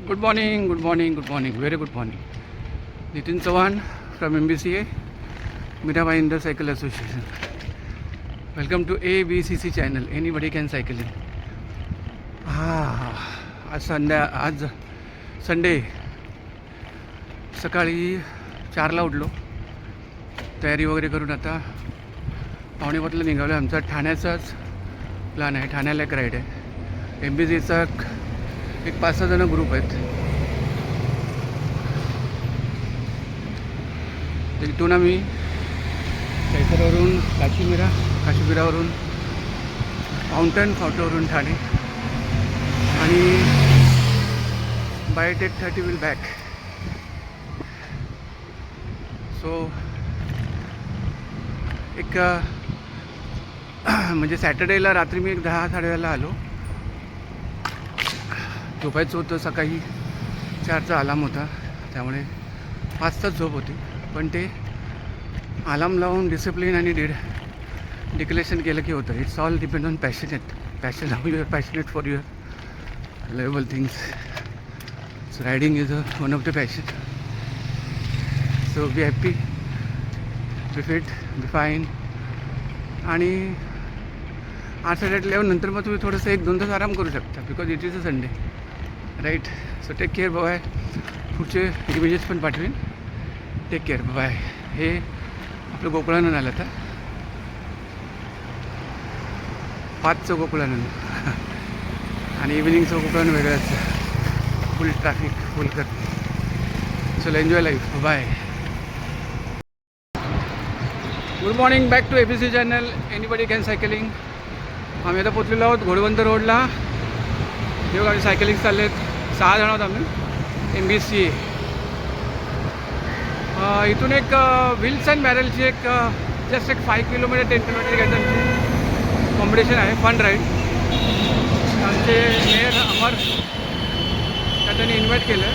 Good morning, good morning, good morning, very good morning. Nitin Chauhan from MBCA, Mirabai Inder Cycle Association. Welcome to ABCC channel. Anybody can cycle in. आज Sunday सकाळी 4ला उठलो, तयारी वगैरे करून आता 5:45ला निघालो. आमचा ठाण्याचाच प्लॅन आहे. ठाण्याला एक राईड आहे. MBCचा एक 5-6 जण ग्रुप आहेत. तर इथून आम्ही कैसरवरून काशीमिरावरून फाउंटन फाउंटनवरून ठाणे आणि बाय 10:30 विल बॅक. सो एक म्हणजे सॅटर्डेला रात्री मी एक 10-10:30ला आलो. झोपायचं होतं. सकाळी 4चा अलार्म होता, त्यामुळे 5 तास झोप होती. पण ते अलार्म लावून डिसिप्लिन आणि डिक्लेरेशन केलं की होतं. It's all depend on passion how you are passionate for your level things. So riding is one of the passion. So be happy, be fit, be fine. आणि 8-11 नंतर मग तुम्ही थोडंसं 1-2 तास आराम करू शकता, because it is a Sunday, right. So take care bye. पुढचे इमेजेस पण पाठवेन. Take care bye. हे आपलं गोकुळानंद आलं आता. 5चं गोकुळानंद आणि इव्हिनिंगचं गोकुळानंद वेगळंच. फुल ट्रॅफिक, फुल कर. चलो enjoy life. Bye. Good morning, back to ABC channel. Anybody can cycling. आम्ही आता पोचलेलो आहोत घोडबंदर रोडला. हे बघा, आम्ही सायकलिंग चाललेत. 6 जण आहोत आम्ही. MBCA. इथून एक व्हील्स अँड बॅरलची एक जस्ट एक 5 किलोमीटर 10 किलोमीटर घ्यायचं कॉम्पिटिशन आहे. Fun ride. आमचे मेयर अमर त्यांनी इन्व्हाइट केलं.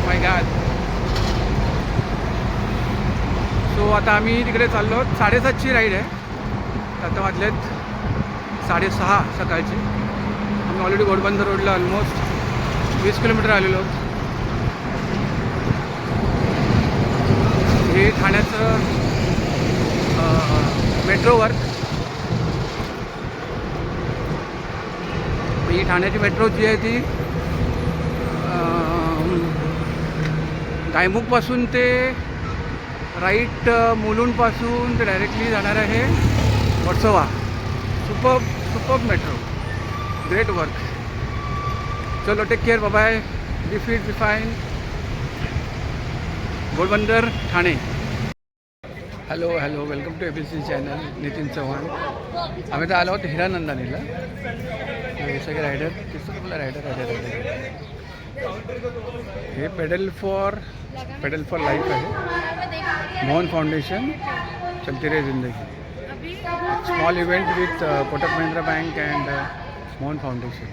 माय गॉड. सो आता आम्ही तिकडे चाललो आहोत. 7:30ची राईड आहे. आता वाजलेत 6:30 सकाळची. आम्ही ऑलरेडी घोडबंदर रोडला ऑलमोस्ट 20 किलोमीटर आलेलो आहोत. हे ठाण्याचं मेट्रो वर्क. ही ठाण्याची मेट्रो जी आहे ती गायमुखपासून ते राईट मुलुंडपासून ते डायरेक्टली जाणार आहे Versova. Super metro. Great work. चलो take care. Bye. Be fit, be fine. Ghodbunder, Thane. Hello welcome to ABC channel. Nitin Chavan. आम्ही तर आलो आहोत हिरानंदानीला. हे सगळे रायडर, किती रायडर. हे पेडल फॉर लाईफ आहे. मोहन फाउंडेशन, चलती रहे जिंदगी. Small event with Kotak Mahindra bank and Mohan foundation.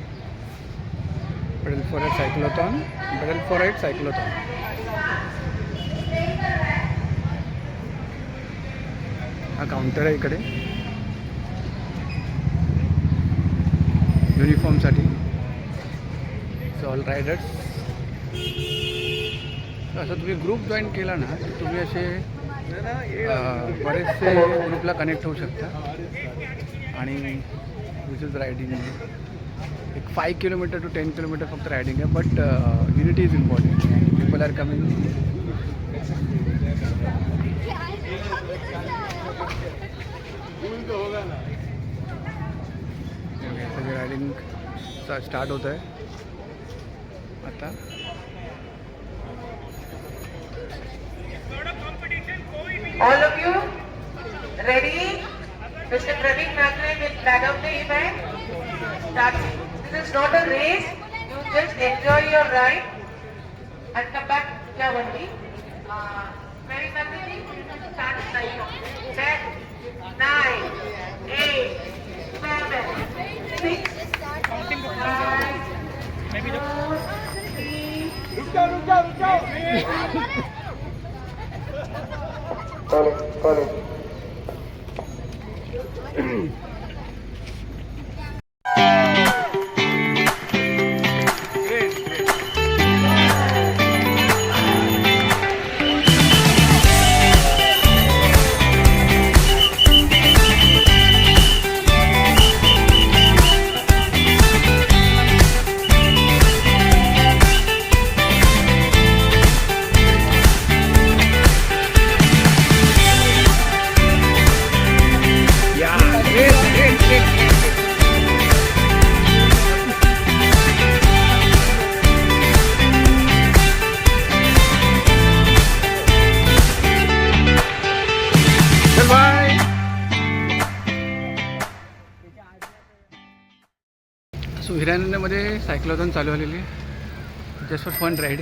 Pedal for a cyclothon. हा काउंटर आहे इकडे युनिफॉर्मसाठी. So all riders. असं तुम्ही ग्रुप जॉईन केला ना तर तुम्ही असे बरेचसे ग्रुपला कनेक्ट होऊ शकता. आणि दिस इज रायडिंग. एक 5 किलोमीटर टू 10 किलोमीटर फक्त रायडिंग आहे. But unity is important. People are coming. सगळे रायडिंग स्टार्ट होत आहे आता. All of you ready? Mr. Pradeep Nakre will flag out the event. This is not a race. You just enjoy your ride and come back here only. Very rapidly. Start 10, 9, 8, 7, 6, 5, 4, 3. Ruko. Follow. So हिरानंदमध्ये cyclothon चालू आलेली just for fun ride.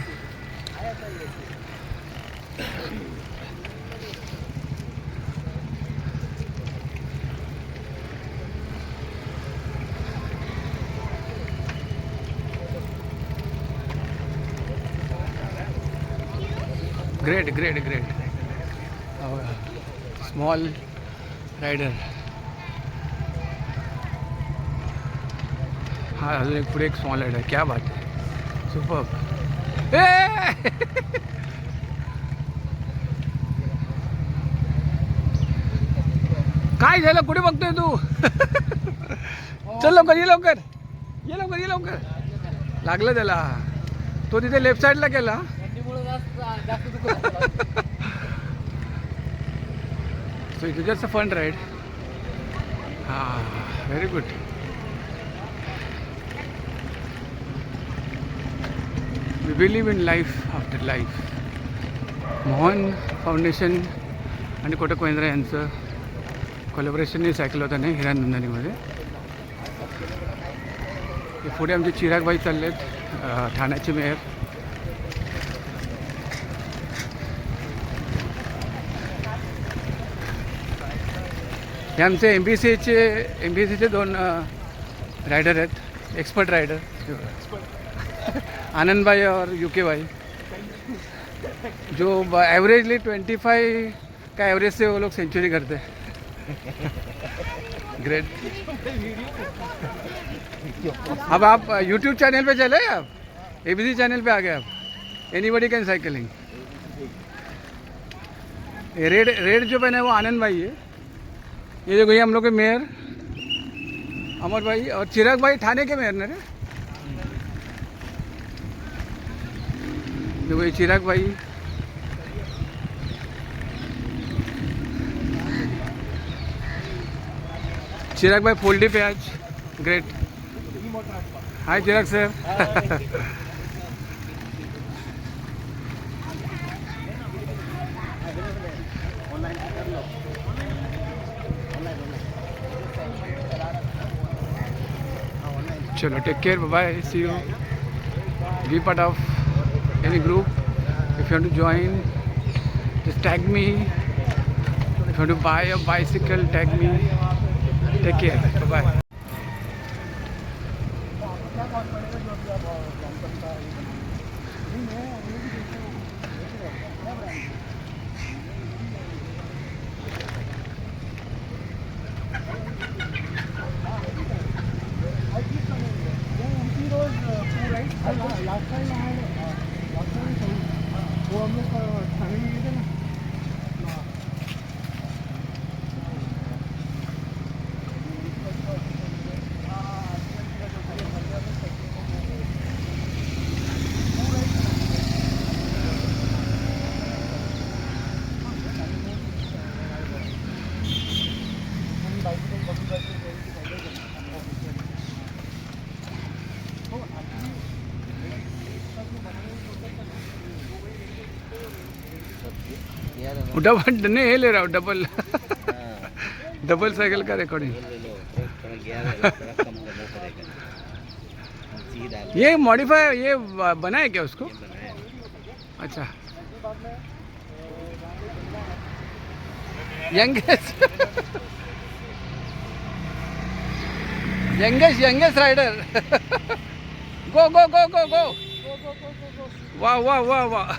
Great great great. Small rider. हाँ अजून एक पुढे एक small rider. क्या बात आहे. सुपर. काय झालं. कुठे बघतोय तू. चल लवकर ये लवकर ये लवकर ये लवकर. लागलं त्याला. तो तिथे लेफ्ट साईडला गेला. So it is just a fun ride. हां very good. We believe in life after life. Mohan foundation आणि कोटक महिंद्रा यांचं कोलॅबोरेशनने सायक्लोथॉन आहे हिरानंदानीमध्ये. पुढे आमचे चिरागबाई चालले आहेत, ठाण्याचे मेयर. हे आमचे एम बी सी एचे दोन रायडर आहेत, एक्सपर्ट रायडर. आनंद भाई और यूके भाई, जो एवरेजली 25 का एवरेज से वो लोग सेंचुरी करते हैं. ग्रेट. अब आप यूट्यूब चैनल पे चले, आप ABC चैनल पे आ गए. आप एनीबडी कैन साइकिलिंग. रेड जो पहना है वो आनंद भाई है. ये देखो ये हम लोग के मेयर अमर भाई और चिराग भाई ठाणे के मेयर ना रे. देखो ये चिराग भाई. चिराग भाई फोल्डी पे आज. ग्रेट. Hi Chirag sir. चलो take care, bye, see you. Be part of any group. If you want to join, just tag me. If you want to buy a bicycle, tag me. Take care. Bye bye. Double नहीं ये ले रहा हूँ. Double cycle का recording. ये modify ये बना है क्या उसको. अच्छा. Youngest rider. Go go go go go. वाह वाह वाह वाह.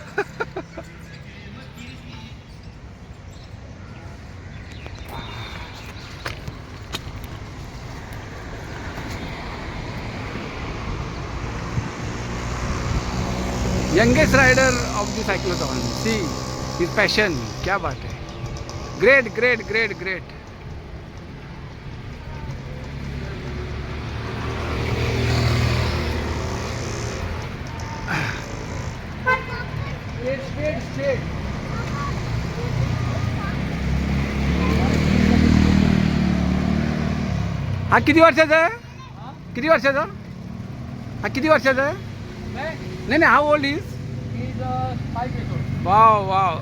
Youngest rider of the cyclothon. See his passion. क्या बात है. Great great great great. हा किती वर्षाचा आहे? किती वर्षाचा? हा किती वर्षाचा आहे? नाही नाही, हा ओल्ड इज. Wow wow.